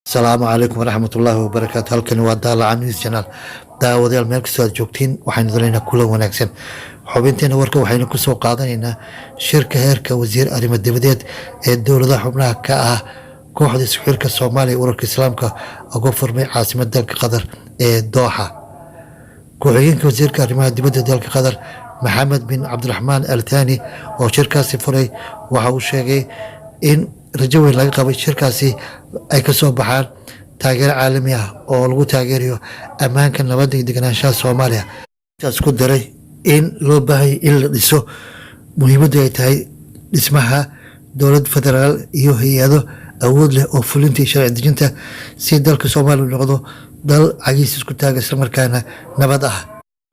asalaamu calaykum waraxmatullaahi wabarakaatu. halkani waa daalaca news channel. daawadayaal meel kastoo aad joogtiin waxaynu dalaynaa kulan wanaagsan. xubinteena warka waxaynu ku soo qaadanaynaa shirka heerka wasiir arrimo dibadeed ee dowladaha xubnaha ka ah kooxda isku xirka soomaaliya ee ururka islaamka uga furmay caasimada dalka qatar ee dooxa. ku-xigeenka wasiirka arrimaha dibadda dalka qatar maxamed bin cabdiraxmaan al thani oo shirkaasi furay waxa uu sheegay in rajo weyn laga qabay shirkaasi ay ka soo baxaan taageero caalami ah oo lagu taageerayo ammaanka nabadda iyo deganaanshaha soomaaliya. intaas ku daray in loo baahaya in la dhiso muhiimaddu ay tahay dhismaha dowlad federaal iyo hay-ado awood leh oo fulinta iyo sharci dejinta si dalka soomaaliya u noqdo dal cagiis isku taaga islamarkaana nabad ah.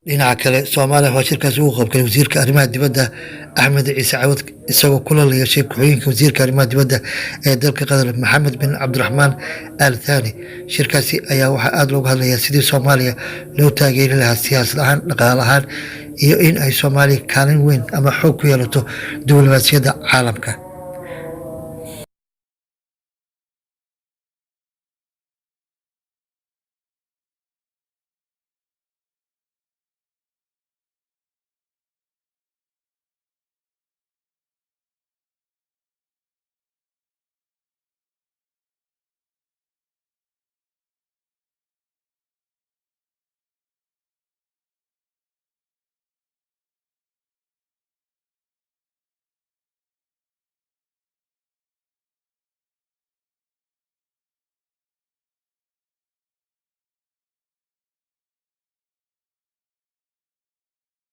dhinaca kale soomaaliya waxaa shirkaasi ugu qaybgalay wasiirka arrimaha dibadda axmed ciise cawad isagoo kula la yeeshay ku-xigeenka wasiirka arrimaha dibadda ee dalka qatar maxamed bin cabdiraxmaan al thani. shirkaasi ayaa waxaa aada looga hadlayaa sidii soomaaliya loo taageeri lahaa siyaasad ahaan, dhaqaale ahaan iyo in ay soomaaliya kaalin weyn ama xoog ku yeelato diblomaasiyadda caalamka.